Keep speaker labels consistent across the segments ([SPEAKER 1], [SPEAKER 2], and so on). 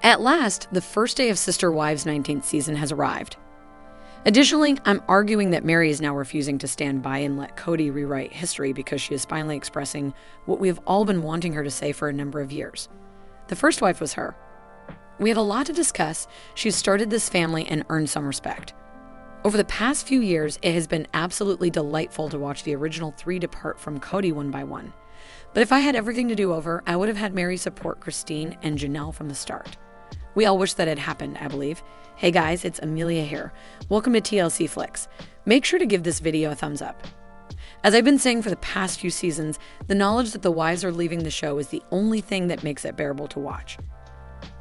[SPEAKER 1] At last, the first day of Sister Wives' 19th season has arrived. Additionally, I'm arguing that Mary is now refusing to stand by and let Cody rewrite history because she is finally expressing what we have all been wanting her to say for a number of years. The first wife was her. We have a lot to discuss. She's started this family and earned some respect. Over the past few years, it has been absolutely delightful to watch the original 3 depart from Cody one by one. But if I had everything to do over, I would have had Mary support Christine and Janelle from the start. We all wish that had happened, I believe. Hey guys, it's Amelia here. Welcome to TLC Flicks. Make sure to give this video a thumbs up. As I've been saying for the past few seasons, the knowledge that the wives are leaving the show is the only thing that makes it bearable to watch.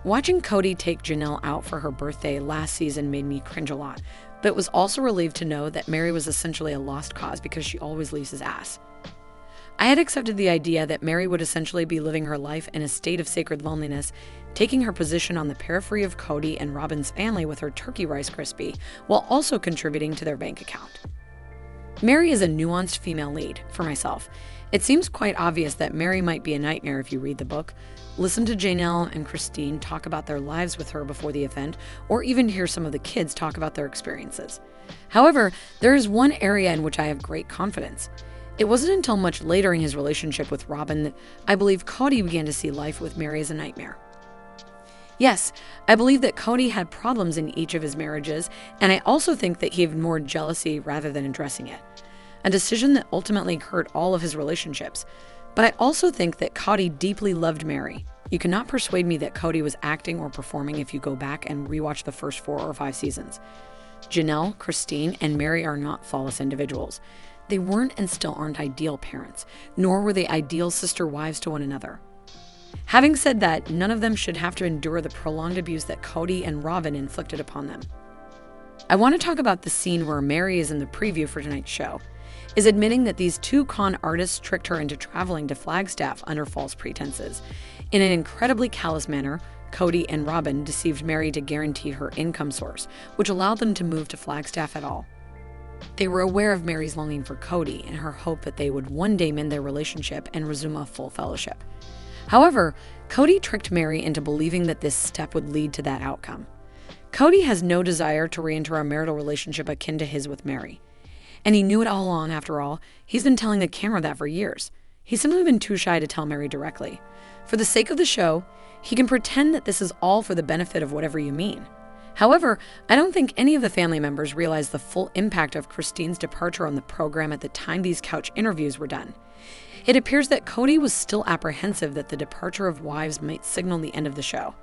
[SPEAKER 1] Watching Cody take Janelle out for her birthday last season made me cringe a lot, but it was also relieved to know that Mary was essentially a lost cause because she always leaves his ass. I had accepted the idea that Mary would essentially be living her life in a state of sacred loneliness, taking her position on the periphery of Cody and Robin's family with her turkey Rice Krispie, while also contributing to their bank account. Mary is a nuanced female lead, for myself. It seems quite obvious that Mary might be a nightmare if you read the book, listen to Janelle and Christine talk about their lives with her before the event, or even hear some of the kids talk about their experiences. However, there is one area in which I have great confidence. It wasn't until much later in his relationship with Robin that I believe Cody began to see life with Mary as a nightmare. Yes, I believe that Cody had problems in each of his marriages, and I also think that he ignored jealousy rather than addressing it, a decision that ultimately hurt all of his relationships. But I also think that Cody deeply loved Mary. You cannot persuade me that Cody was acting or performing if you go back and rewatch the first 4 or 5 seasons. Janelle, Christine, and Mary are not flawless individuals. They weren't and still aren't ideal parents, nor were they ideal sister wives to one another. Having said that, none of them should have to endure the prolonged abuse that Cody and Robin inflicted upon them. I want to talk about the scene where Mary is in the preview for tonight's show, is admitting that these 2 con artists tricked her into traveling to Flagstaff under false pretenses. In an incredibly callous manner, Cody and Robin deceived Mary to guarantee her income source, which allowed them to move to Flagstaff at all. They were aware of Mary's longing for Cody and her hope that they would one day mend their relationship and resume a full fellowship. However, Cody tricked Mary into believing that this step would lead to that outcome. Cody has no desire to re-enter a marital relationship akin to his with Mary. And he knew it all along, after all. He's been telling the camera that for years. He's simply been too shy to tell Mary directly. For the sake of the show, he can pretend that this is all for the benefit of whatever you mean. However, I don't think any of the family members realized the full impact of Christine's departure on the program at the time these couch interviews were done. It appears that Cody was still apprehensive that the departure of wives might signal the end of the show.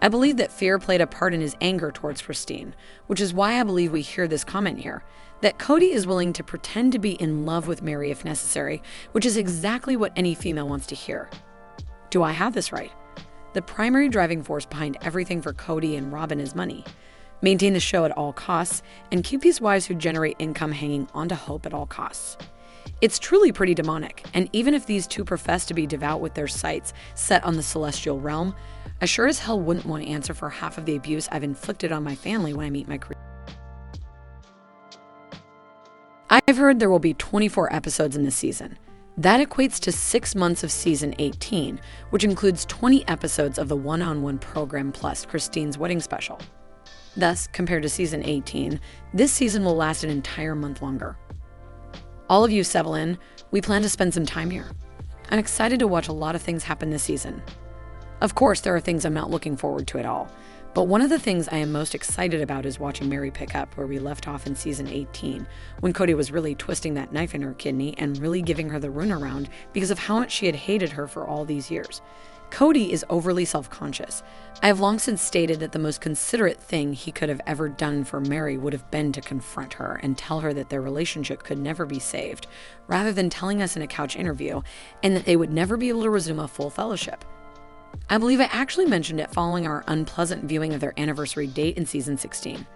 [SPEAKER 1] I believe that fear played a part in his anger towards Christine, which is why I believe we hear this comment here, that Cody is willing to pretend to be in love with Mary if necessary, which is exactly what any female wants to hear. Do I have this right? The primary driving force behind everything for Cody and Robin is money. Maintain the show at all costs, and keep these wives who generate income hanging onto hope at all costs. It's truly pretty demonic, and even if these 2 profess to be devout with their sights set on the celestial realm, I sure as hell wouldn't want to answer for half of the abuse I've inflicted on my family when I meet my creator. I've heard there will be 24 episodes in this season. That equates to 6 months of season 18, which includes 20 episodes of the one-on-one program plus Christine's wedding special. Thus, compared to season 18, this season will last an entire month longer. All of you settle in. We plan to spend some time here. I'm excited to watch a lot of things happen this season. Of course, there are things I'm not looking forward to at all, but one of the things I am most excited about is watching Mary pick up where we left off in season 18, when Cody was really twisting that knife in her kidney and really giving her the runaround because of how much she had hated her for all these years. Cody is overly self-conscious. I have long since stated that the most considerate thing he could have ever done for Mary would have been to confront her and tell her that their relationship could never be saved, rather than telling us in a couch interview, and that they would never be able to resume a full fellowship. I believe I actually mentioned it following our unpleasant viewing of their anniversary date in season 16.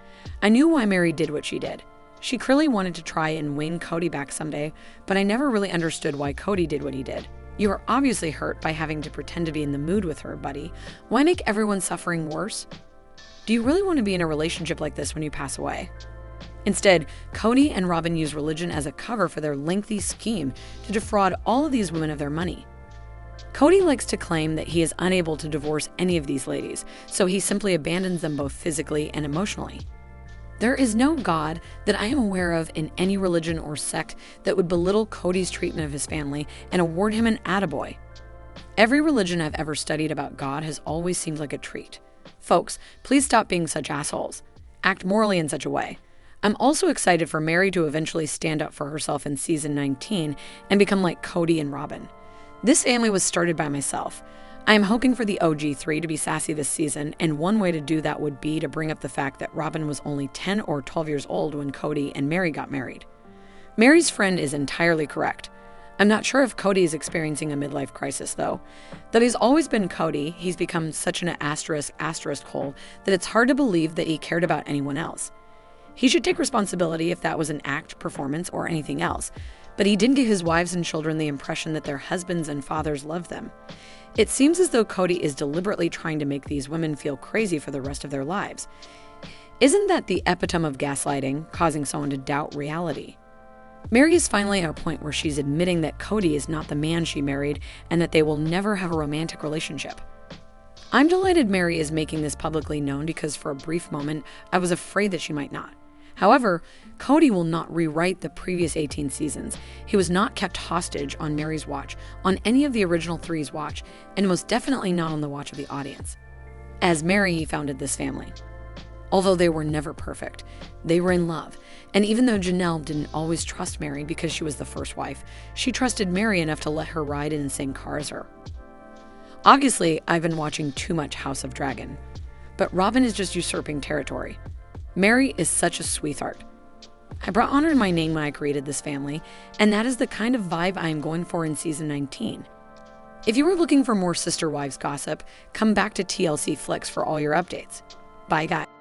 [SPEAKER 1] I knew why Mary did what she did. She clearly wanted to try and win Cody back someday, but I never really understood why Cody did what he did. You are obviously hurt by having to pretend to be in the mood with her, buddy. Why make everyone's suffering worse? Do you really want to be in a relationship like this when you pass away? Instead, Cody and Robin use religion as a cover for their lengthy scheme to defraud all of these women of their money. Cody likes to claim that he is unable to divorce any of these ladies, so he simply abandons them both physically and emotionally. There is no God that I am aware of in any religion or sect that would belittle Cody's treatment of his family and award him an attaboy. Every religion I've ever studied about God has always seemed like a treat. Folks, please stop being such assholes. Act morally in such a way. I'm also excited for Mary to eventually stand up for herself in season 19 and become like Cody and Robin. This family was started by myself. I am hoping for the OG3 to be sassy this season, and one way to do that would be to bring up the fact that Robin was only 10 or 12 years old when Cody and Mary got married. Mary's friend is entirely correct. I'm not sure if Cody is experiencing a midlife crisis, though. That he's always been Cody, he's become such an asterisk hole that it's hard to believe that he cared about anyone else. He should take responsibility if that was an act, performance, or anything else, but he did give his wives and children the impression that their husbands and fathers loved them. It seems as though Cody is deliberately trying to make these women feel crazy for the rest of their lives. Isn't that the epitome of gaslighting, causing someone to doubt reality? Mary is finally at a point where she's admitting that Cody is not the man she married and that they will never have a romantic relationship. I'm delighted Mary is making this publicly known because for a brief moment, I was afraid that she might not. However, Cody will not rewrite the previous 18 seasons. He was not kept hostage on Mary's watch, on any of the original three's watch, and most definitely not on the watch of the audience. As Mary, he founded this family. Although they were never perfect, they were in love, and even though Janelle didn't always trust Mary because she was the first wife, she trusted Mary enough to let her ride in the same car as her. Obviously, I've been watching too much House of Dragon, but Robin is just usurping territory. Mary is such a sweetheart. I brought honor to my name when I created this family, and that is the kind of vibe I am going for in season 19. If you were looking for more Sister Wives gossip, come back to TLC Flicks for all your updates. Bye, guys.